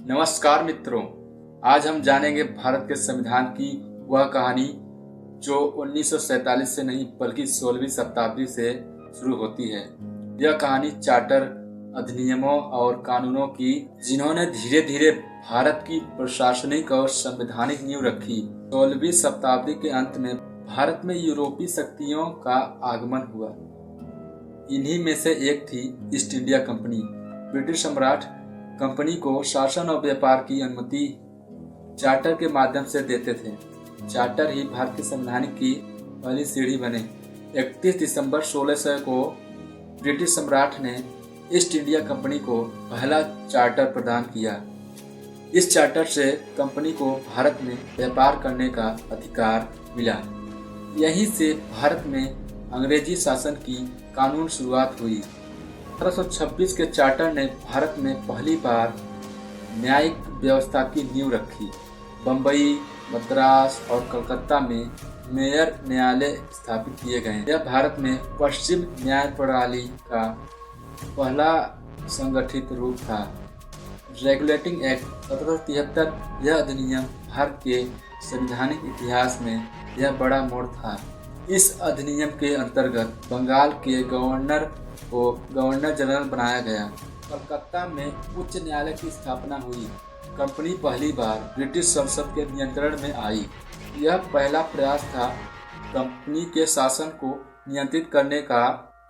नमस्कार मित्रों, आज हम जानेंगे भारत के संविधान की वह कहानी जो 1947 से नहीं बल्कि 16वीं शताब्दी से शुरू होती है। यह कहानी चार्टर, अधिनियमों और कानूनों की, जिन्होंने धीरे धीरे भारत की प्रशासनिक और संवैधानिक नींव रखी। 16वीं शताब्दी के अंत में भारत में यूरोपीय शक्तियों का आगमन हुआ। इन्हीं में से एक थी ईस्ट इंडिया कंपनी। ब्रिटिश सम्राट कंपनी को शासन और व्यापार की अनुमति चार्टर के माध्यम से देते थे। चार्टर ही भारत के संविधान की पहली सीढ़ी बने। 31 दिसंबर 1600 को ब्रिटिश सम्राट ने ईस्ट इंडिया कंपनी को पहला चार्टर प्रदान किया। इस चार्टर से कंपनी को भारत में व्यापार करने का अधिकार मिला। यहीं से भारत में अंग्रेजी शासन की कानून शुरुआत हुई। 1726 के चार्टर ने भारत में पहली बार न्यायिक व्यवस्था की नींव रखी। बम्बई, मद्रास और कलकत्ता में मेयर न्यायालय स्थापित किए गए। यह भारत में पश्चिम न्याय प्रणाली का पहला संगठित रूप था। रेगुलेटिंग एक्ट 1773, यह अधिनियम भारत के संवैधानिक इतिहास में यह बड़ा मोड़ था। इस अधिनियम के अंतर्गत बंगाल के गवर्नर को गवर्नर जनरल बनाया गया। कलकत्ता में उच्च न्यायालय की स्थापना हुई। कंपनी पहली बार ब्रिटिश संसद के नियंत्रण में आई। यह पहला प्रयास था कंपनी के शासन को नियंत्रित करने का।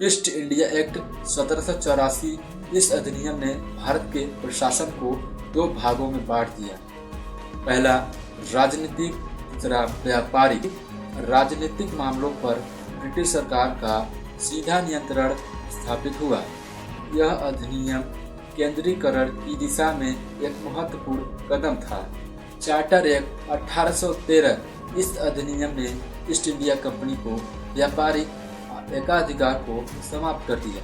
ईस्ट इंडिया एक्ट 1784, इस अधिनियम ने भारत के प्रशासन को दो भागों में बांट दिया। पहला राजनीतिक, दूसरा व्यापारिक। राजनीतिक मामलों पर ब्रिटिश सरकार का सीधा नियंत्रण स्थापित हुआ। यह अधिनियम केंद्रीकरण की दिशा में एक महत्वपूर्ण कदम था। चार्टर एक्ट 1813, इस अधिनियम ने ईस्ट इंडिया कंपनी को व्यापारिक एकाधिकार को समाप्त कर दिया।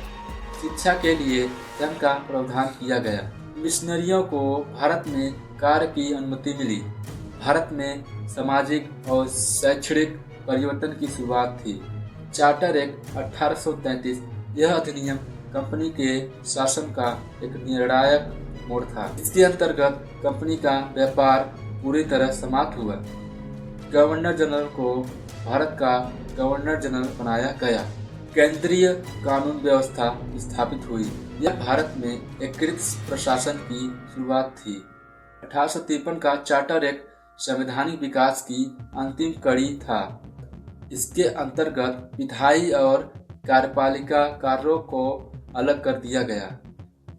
शिक्षा के लिए धन का प्रावधान किया गया। मिशनरियों को भारत में कार्य की अनुमति मिली। भारत में सामाजिक और शैक्षणिक परिवर्तन की शुरुआत थी। चार्टर एक्ट 1833, यह अधिनियम कंपनी के शासन का एक निर्णायक मोड़ था। इसके अंतर्गत कंपनी का व्यापार पूरी तरह समाप्त हुआ। गवर्नर जनरल को भारत का गवर्नर जनरल बनाया गया। केंद्रीय कानून व्यवस्था स्थापित हुई। यह भारत में एकीकृत प्रशासन की शुरुआत थी। 1853 का चार्टर एक्ट संवैधानिक विकास की अंतिम कड़ी था। इसके अंतर्गत विधायी और कार्यपालिका कार्यों को अलग कर दिया गया।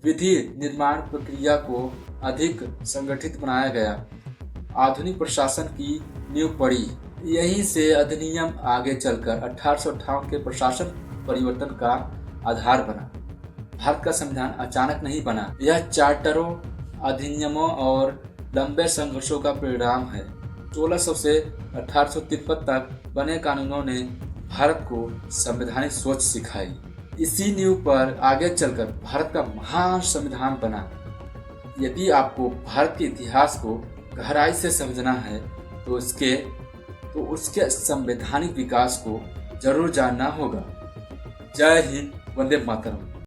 विधि निर्माण प्रक्रिया को अधिक संगठित बनाया गया। आधुनिक प्रशासन की नींव पड़ी। यहीं से अधिनियम आगे चलकर 1858 के प्रशासन परिवर्तन का आधार बना। भारत का संविधान अचानक नहीं बना। यह चार्टरों, अधिनियमों और लंबे संघर्षों का परिणाम है। 1600 से 1853 तक बने कानूनों ने भारत को संवैधानिक सोच सिखाई। इसी नींव पर आगे चलकर भारत का महान संविधान बना। यदि आपको भारत के इतिहास को गहराई से समझना है तो उसके संवैधानिक विकास को जरूर जानना होगा। जय हिंद, वंदे मातरम।